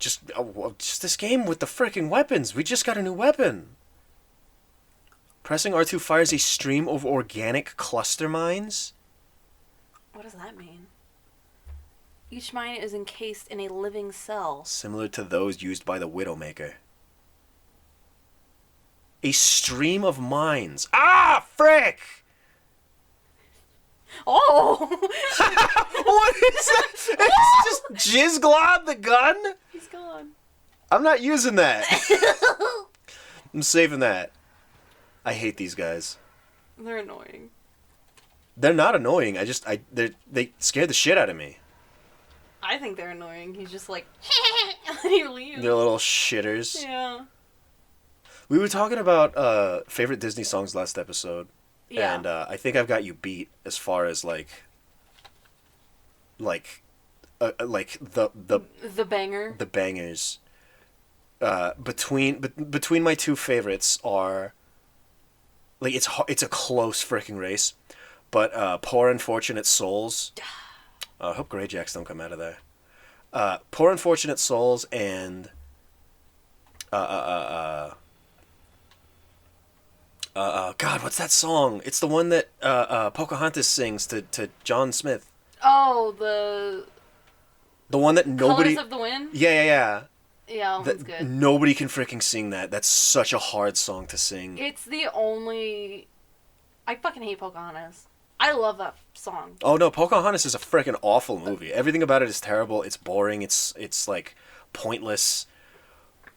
Just this game with the freaking weapons. We just got a new weapon. Pressing R2 fires a stream of organic cluster mines. What does that mean? Each mine is encased in a living cell. Similar to those used by the Widowmaker. A stream of mines. Ah, frick! Oh! What is that? It's just Jizz Glob the gun? He's gone. I'm not using that. I'm saving that. I hate these guys. They're annoying. They're not annoying. They scared the shit out of me. I think they're annoying. He's just like, and then he leaves. They're little shitters. Yeah. We were talking about favorite Disney songs last episode. Yeah. And I think I've got you beat as far as like the banger. The bangers. Between my two favorites are like it's a close freaking race, but Poor Unfortunate Souls. I hope Greyjacks don't come out of there. Poor Unfortunate Souls and God, what's that song? It's the one that Pocahontas sings to John Smith. Oh, the one that nobody. Colors of the Wind? Yeah. Yeah, that's good. Nobody can freaking sing that. That's such a hard song to sing. It's the only... I fucking hate Pocahontas. I love that song. Oh no, Pocahontas is a freaking awful movie. Everything about it is terrible. It's boring. It's like pointless.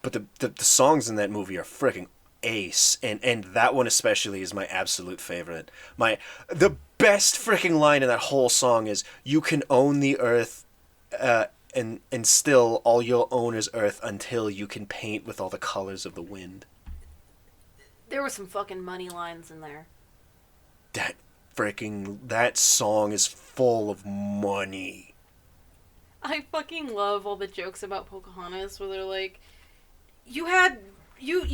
But the songs in that movie are freaking ace, and that one especially is my absolute favorite. The best freaking line in that whole song is, "You can own the earth, and still all you'll own is earth until you can paint with all the colors of the wind." There were some fucking money lines in there. That song is full of money. I fucking love all the jokes about Pocahontas where they're like, you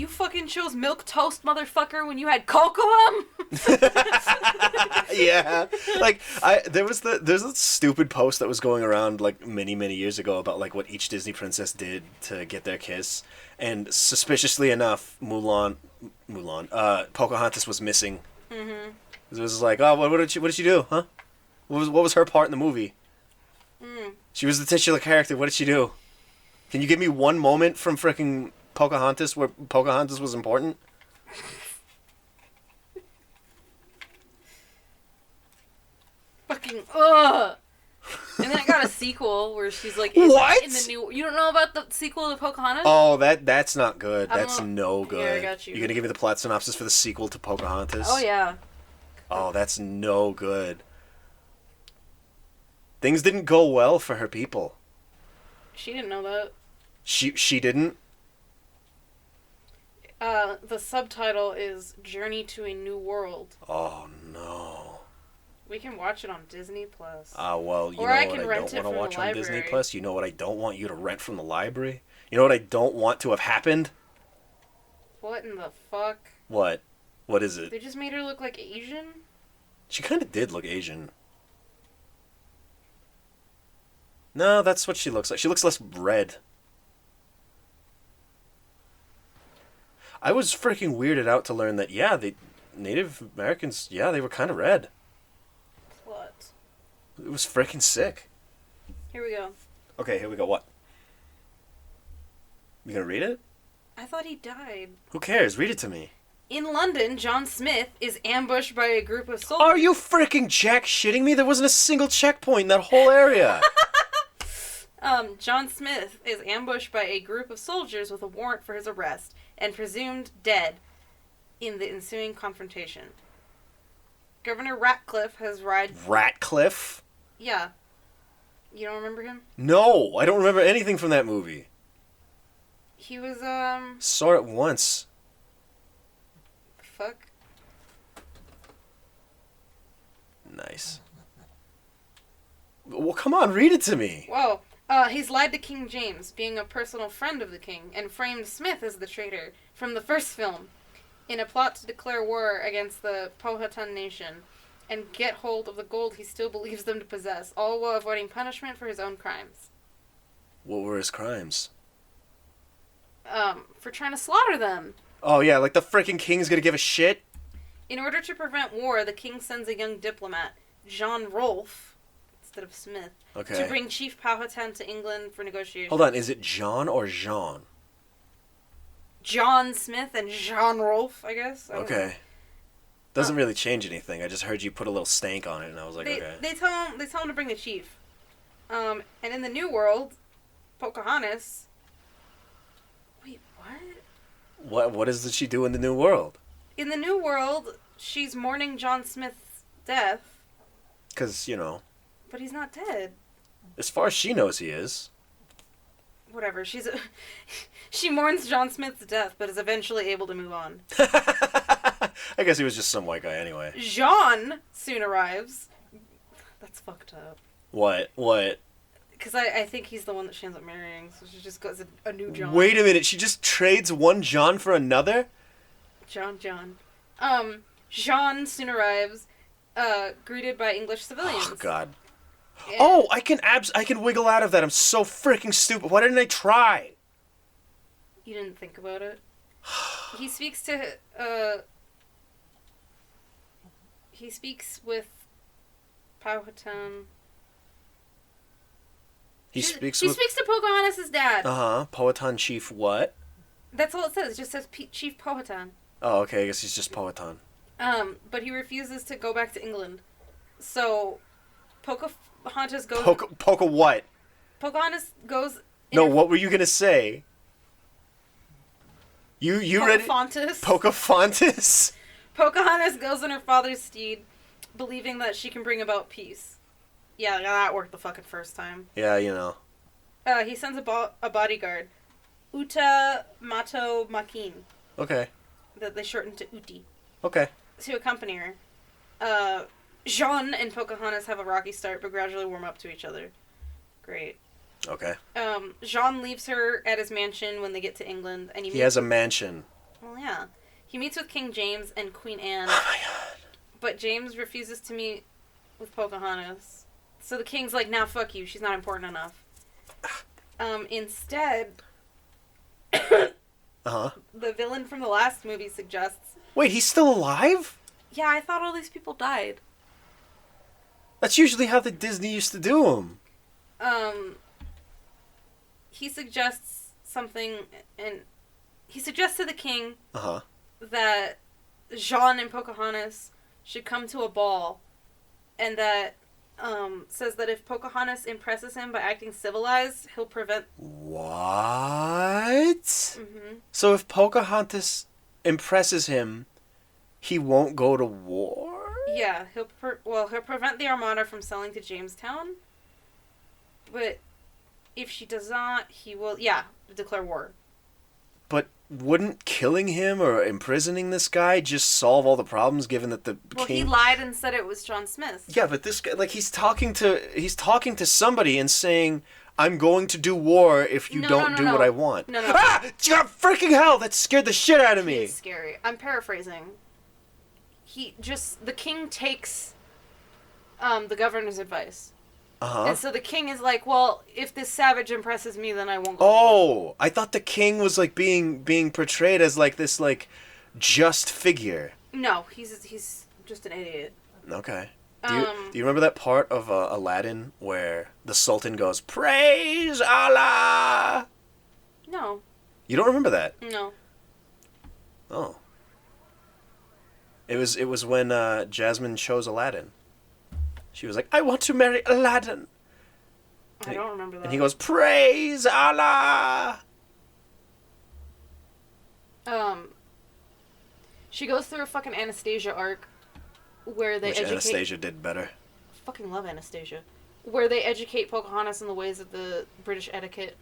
fucking chose milk toast, motherfucker, when you had cocoa. Yeah, like there's a stupid post that was going around like many years ago about like what each Disney princess did to get their kiss, and suspiciously enough, Pocahontas was missing. Mm-hmm. It was like, oh, what did she do, huh? What was her part in the movie? She was the titular character. What did she do? Can you give me one moment from frickin' Pocahontas where Pocahontas was important? Fucking ugh. And then I got a sequel where she's like, what? In the new. You don't know about the sequel to Pocahontas? Oh, that's not good. That's no good. Here, I got you. You're gonna give me the plot synopsis for the sequel to Pocahontas? Oh yeah. Oh, that's no good. Things didn't go well for her people. She didn't know that. She didn't? The subtitle is Journey to a New World. Oh no. We can watch it on Disney Plus. Well, you or know I what can I rent don't it want to watch the on library. Disney Plus? You know what I don't want you to rent from the library? You know what I don't want to have happened? What in the fuck? What? What is it? They just made her look like Asian? She kind of did look Asian. No, that's what she looks like. She looks less red. I was freaking weirded out to learn that, yeah, the Native Americans, yeah, they were kind of red. What? It was freaking sick. Here we go. Okay, here we go. What? You gonna read it? I thought he died. Who cares? Read it to me. In London, John Smith is ambushed by a group of soldiers. Are you freaking jack shitting me? There wasn't a single checkpoint in that whole area. John Smith is ambushed by a group of soldiers with a warrant for his arrest and presumed dead in the ensuing confrontation. Governor Ratcliffe has Ratcliffe? Yeah. You don't remember him? No, I don't remember anything from that movie. He was, Saw it once. Fuck. Nice. Well, come on, read it to me. Whoa. He's lied to King James, being a personal friend of the king, and framed Smith as the traitor from the first film in a plot to declare war against the Powhatan nation and get hold of the gold he still believes them to possess, all while avoiding punishment for his own crimes. What were his crimes? for trying to slaughter them. Oh yeah, like the freaking king's gonna give a shit. In order to prevent war, the king sends a young diplomat, Jean Rolfe, instead of Smith, Okay. to bring Chief Powhatan to England for negotiations. Hold on, is it John or Jean? John Smith and Jean Rolfe, I guess. I don't know. Okay. Doesn't really change anything. I just heard you put a little stank on it, and I was like, They, okay. they tell him to bring the chief. And in the New World, Pocahontas. Wait, what? What does she do in the New World? In the New World, she's mourning John Smith's death, Because, you know, but he's not dead. as far as she knows, he is. Whatever. She mourns John Smith's death, but is eventually able to move on. I guess he was just some white guy anyway. Jean soon arrives. That's fucked up. What? Because I think he's the one that she ends up marrying, so she just goes a new John. Wait a minute, she just trades one John for another? John. Jean soon arrives, greeted by English civilians. Oh, God. And Oh, I can wiggle out of that. I'm so freaking stupid. Why didn't I try? You didn't think about it? He speaks to, he speaks with Powhatan. He speaks to Pocahontas' dad. Uh-huh. Powhatan Chief what? That's all it says. It just says Chief Powhatan. Oh, okay. I guess he's just Powhatan. But he refuses to go back to England. So, Pocahontas goes... Poca what? Pocahontas goes... No, what were you gonna say? You read it? Pocahontas. Pocahontas? Pocahontas goes on her father's steed, believing that she can bring about peace. Yeah, that worked the fucking first time. Yeah, you know. He sends a bodyguard, Uta Mato Makin, Okay. that they shortened to Uti, Okay. to accompany her. Jean and Pocahontas have a rocky start, but gradually warm up to each other. Great. Okay. Jean leaves her at his mansion when they get to England, and He has a mansion. Well, yeah. He meets with King James and Queen Anne, Oh my god. but James refuses to meet with Pocahontas. So the king's like, nah, fuck you, she's not important enough. Instead, Uh-huh. the villain from the last movie suggests, Wait, he's still alive? yeah, I thought all these people died. That's usually how the Disney used to do them. He suggests something, and he suggests to the king Uh-huh. that Jean and Pocahontas should come to a ball, and that says that if Pocahontas impresses him by acting civilized, he'll prevent... What? Mm-hmm. So if Pocahontas impresses him, he won't go to war? Yeah, he'll prevent the Armada from sailing to Jamestown, but if she does not, he will, declare war. But wouldn't killing him or imprisoning this guy just solve all the problems, given that the Well, king... he lied and said it was John Smith. Yeah, but this guy, like, he's talking to somebody and saying, I'm going to do war if you don't do what I want. No. Ah! Freaking hell! That scared the shit out of me! It's scary. I'm paraphrasing. The king takes the governor's advice. Uh-huh. And so the king is like, well, if this savage impresses me, then I won't go. Oh, I thought the king was, like, being portrayed as, like, this, like, just figure. No, he's just an idiot. Okay. Do you remember that part of Aladdin where the Sultan goes, "Praise Allah"? No. You don't remember that? No. Oh. It was when Jasmine chose Aladdin. She was like, "I want to marry Aladdin." I don't remember that. And he goes, "Praise Allah." She goes through a fucking Anastasia arc where they educate... Anastasia did better. Fucking love Anastasia. Where they educate Pocahontas in the ways of the British etiquette.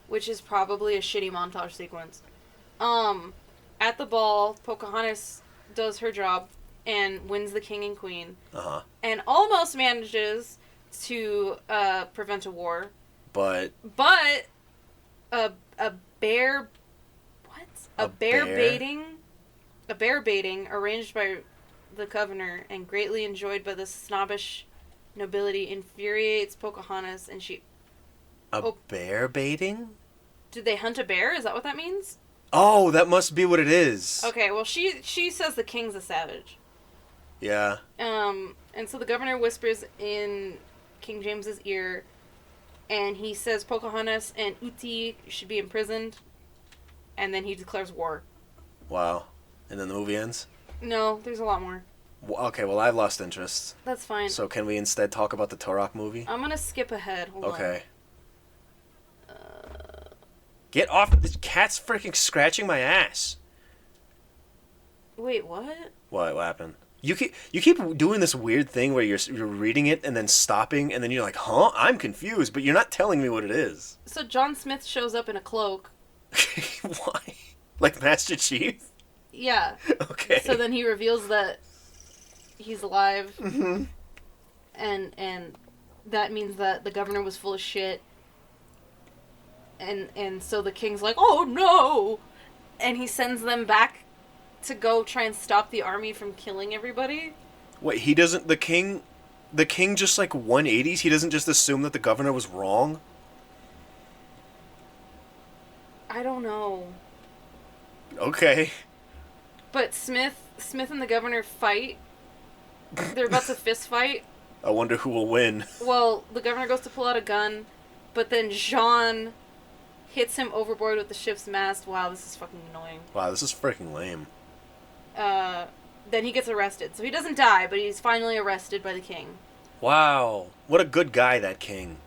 Which is probably a shitty montage sequence. At the ball, Pocahontas does her job and wins the king and queen. Uh-huh. And almost manages to prevent a war. But a bear... What? A bear baiting arranged by the governor and greatly enjoyed by the snobbish nobility infuriates Pocahontas, and she... bear baiting? Did they hunt a bear? Is that what that means? Oh, that must be what it is. Okay, well, she says the king's a savage. Yeah. And so the governor whispers in King James's ear, and he says Pocahontas and Uti should be imprisoned, and then he declares war. Wow. And then the movie ends? No, there's a lot more. Well, okay, well, I've lost interest. That's fine. So can we instead talk about the Turok movie? I'm gonna skip ahead. Hold on. Okay. Get off! This cat's freaking scratching my ass. Wait, what? What happened? You keep doing this weird thing where you're reading it and then stopping and then you're like, huh? I'm confused, but you're not telling me what it is. So John Smith shows up in a cloak. Why? Like Master Chief? Yeah. Okay. So then he reveals that he's alive. Mm-hmm. And that means that the governor was full of shit. And so the king's like, oh no! And he sends them back to go try and stop the army from killing everybody. Wait, he doesn't... The king just like 180s? He doesn't just assume that the governor was wrong? I don't know. Okay. But Smith and the governor fight. They're about to fist fight. I wonder who will win. Well, the governor goes to pull out a gun, but then Jean hits him overboard with the ship's mast. Wow, this is fucking annoying. Wow, this is freaking lame. Then he gets arrested. So he doesn't die, but he's finally arrested by the king. Wow. What a good guy, that king.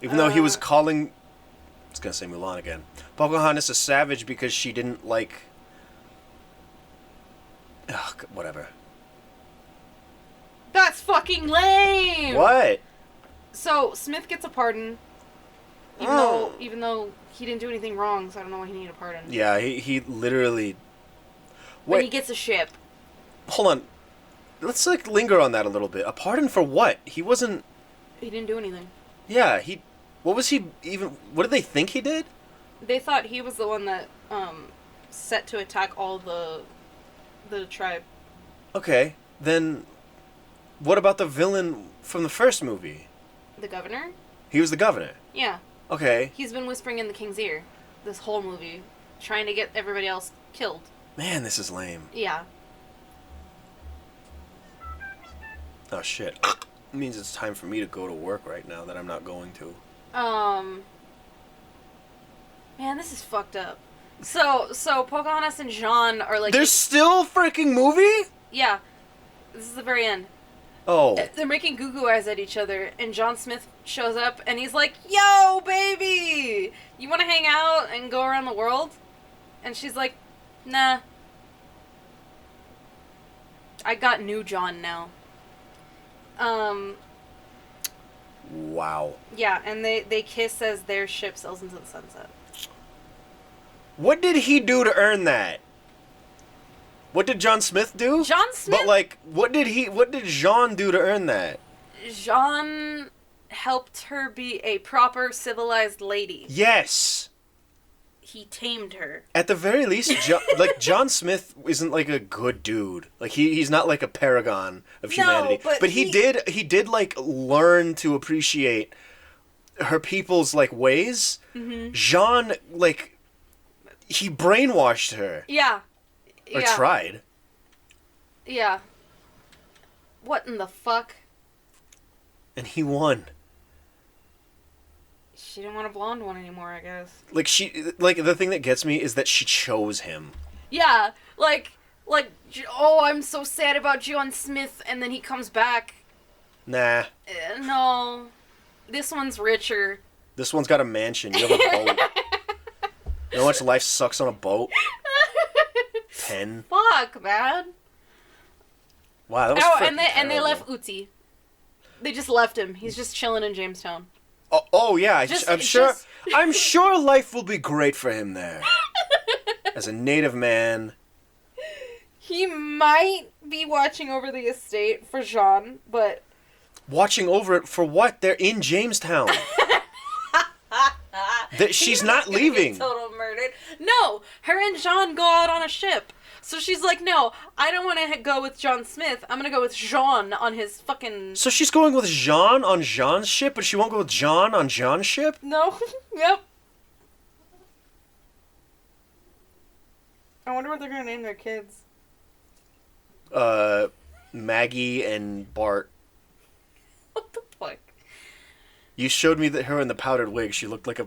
Even though he was calling... I was going to say Mulan again. Pocahontas a savage because she didn't like... Ugh, whatever. That's fucking lame! What? So, Smith gets a pardon. Even though he didn't do anything wrong, so I don't know why he needed a pardon. Yeah, he literally... But he gets a ship. Hold on. Let's, like, linger on that a little bit. A pardon for what? He wasn't... He didn't do anything. Yeah, What was he even... What did they think he did? They thought he was the one that, set to attack all the tribe. Okay, then... What about the villain from the first movie? The governor? He was the governor. Yeah. Okay. He's been whispering in the king's ear this whole movie, trying to get everybody else killed. Man, this is lame. Yeah. Oh, shit. It means it's time for me to go to work right now that I'm not going to. Man, this is fucked up. So Pocahontas and Jean are like... There's still a freaking movie? Yeah. This is the very end. Oh. They're making goo-goo eyes at each other, and John Smith shows up, and he's like, yo, baby! You want to hang out and go around the world? And she's like, nah. I got new John now. Wow. Yeah, and they kiss as their ship sails into the sunset. What did he do to earn that? What did John Smith do? John Smith? But, like, what did Jean do to earn that? Jean helped her be a proper civilized lady. Yes. He tamed her. At the very least, John Smith isn't like a good dude. Like he's not like a paragon of humanity. But he did like learn to appreciate her people's like ways. Mm-hmm. Jean like he brainwashed her. Yeah. Or tried. Yeah. What in the fuck? And he won. She didn't want a blonde one anymore, I guess. Like the thing that gets me is that she chose him. Yeah, like, oh, I'm so sad about John Smith, and then he comes back. Nah. No. This one's richer. This one's got a mansion. You have a boat. You know how much life sucks on a boat? 10. Fuck, man. Wow, that was and they left Uti. They just left him. He's just chilling in Jamestown. Oh yeah, I'm sure life will be great for him there. As a native man. He might be watching over the estate for Jean, but... Watching over it for what? They're in Jamestown. She's not leaving. Get total murdered. No, her and Jean go out on a ship. So she's like, no, I don't want to go with John Smith. I'm going to go with Jean on his fucking... So she's going with Jean on Jean's ship, but she won't go with John on John's ship? No. Yep. wonder what they're gonna name their kids. Maggie and Bart. What the fuck? You showed me that her in the powdered wig. She looked like a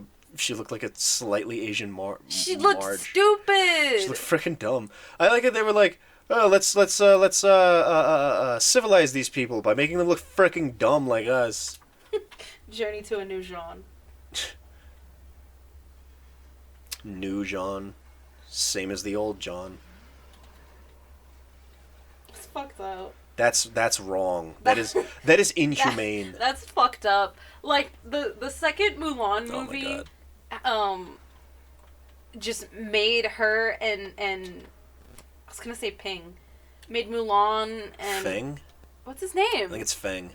slightly Asian She looked Marge. stupid. She looked freaking dumb. I like it. They were like, oh, let's civilize these people by making them look freaking dumb like us. Journey to a New Jean. New John, same as the old John. It's fucked up. That's wrong. That is inhumane. That's fucked up. Like the second Mulan movie, Oh my God. just made her and I was gonna say Ping, made Mulan and Feng? what's his I name? think it's Feng.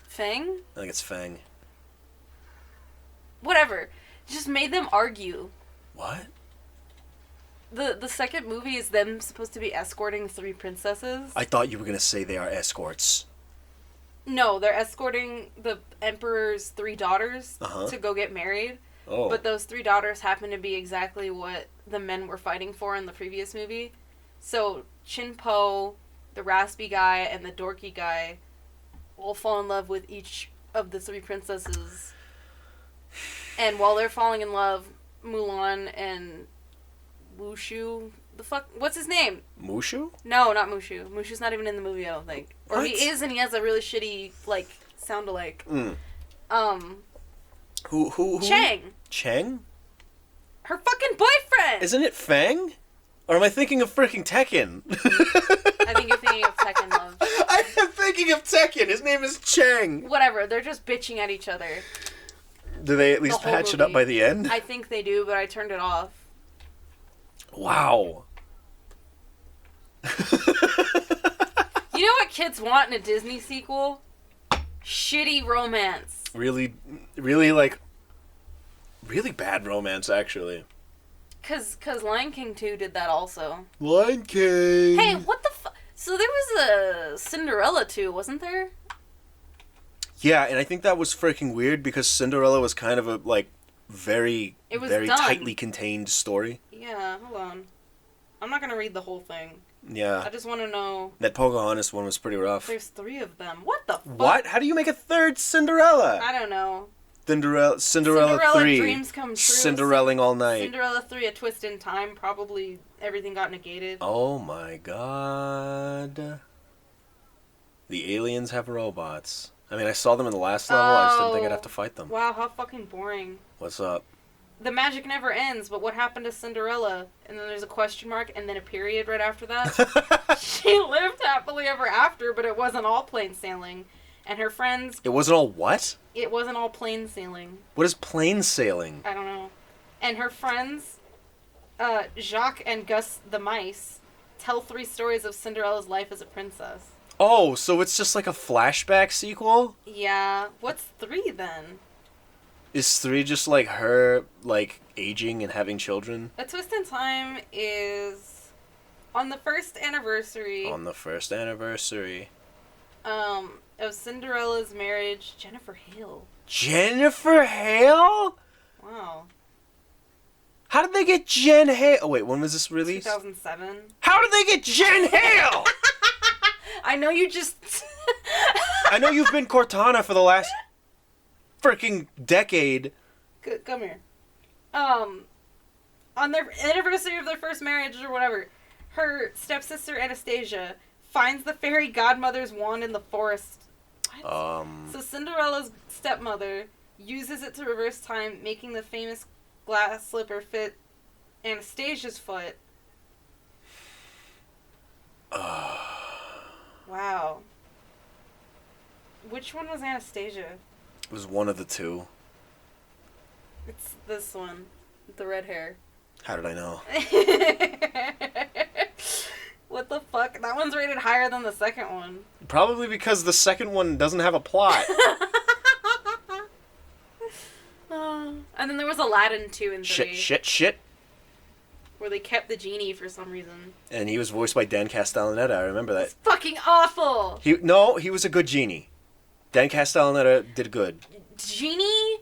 Feng? I think it's Feng. Whatever. Just made them argue. What? The second movie is them supposed to be escorting 3 princesses. I thought you were gonna say they are escorts. No, they're escorting the emperor's 3 daughters Uh-huh. to go get married. Oh. But those 3 daughters happen to be exactly what the men were fighting for in the previous movie. So Chin Po, the raspy guy, and the dorky guy all fall in love with each of the 3 princesses. And while they're falling in love, Mulan and Wushu, what's his name? Mushu? No, not Mushu. Mushu's not even in the movie, I don't think. Or What? he is, and he has a really shitty, like, sound-alike. Mm. Who? Chang. Chang? Her fucking boyfriend! Isn't it Fang? Or am I thinking of freaking Tekken? I think you're thinking of Tekken Love. I am thinking of Tekken. His name is Chang. Whatever, they're just bitching at each other. Do they at least whole patch it up movie. by the end? I think they do, but I turned it off. Wow. You know what kids want in a Disney sequel? Shitty romance. Really bad romance, actually. Cause Lion King 2 did that also. Lion King. Hey, what the fuck? So there was a Cinderella 2, wasn't there? Yeah, and I think that was freaking weird because Cinderella was kind of a, like, very done. tightly contained story. Yeah, hold on. I'm not gonna read the whole thing. Yeah. I just want to know. That Pocahontas one was pretty rough. There's 3 of them. What the fuck? What? How do you make a third Cinderella? I don't know. Cinderella 3. Dreams Come True. Cinderelling all night. Cinderella 3, A Twist in Time. Probably everything got negated. Oh my god. The aliens have robots. I mean, I saw them in the last level. I just didn't think I'd have to fight them. Wow, how fucking boring. What's up? The magic never ends, but what happened to Cinderella? And then there's a question mark and then a period right after that. She lived happily ever after, but it wasn't all plain sailing. And her friends... It wasn't all what? It wasn't all plain sailing. What is plain sailing? I don't know. And her friends, Jacques and Gus the mice, tell 3 stories of Cinderella's life as a princess. Oh, so it's just like a flashback sequel? Yeah. What's 3 then? Is 3 just like her, like, aging and having children? A Twist in Time is on the first anniversary. On the first anniversary. Of Cinderella's marriage, Jennifer Hale. Jennifer Hale? Wow. How did they get Jen Hale? Oh, wait, when was this released? 2007. How did they get Jen Hale? I know you just... I know you've been Cortana for the last freaking decade. Come here. On their anniversary of their first marriage or whatever, her stepsister Anastasia finds the fairy godmother's wand in the forest. What? So Cinderella's stepmother uses it to reverse time, making the famous glass slipper fit Anastasia's foot. Wow. Which one was Anastasia? It was one of the 2. It's this one. With the red hair. How did I know? What the fuck? That one's rated higher than the second one. Probably because the second one doesn't have a plot. And then there was Aladdin 2 and 3. Shit. Where they kept the genie for some reason. And he was voiced by Dan Castellaneta. I remember that. It's fucking awful! He was a good genie. Dan Castellaneta did good. Genie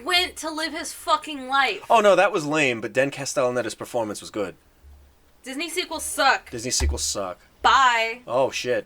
went to live his fucking life. Oh no, that was lame, but Dan Castellaneta's performance was good. Disney sequels suck. Disney sequels suck. Bye. Oh shit.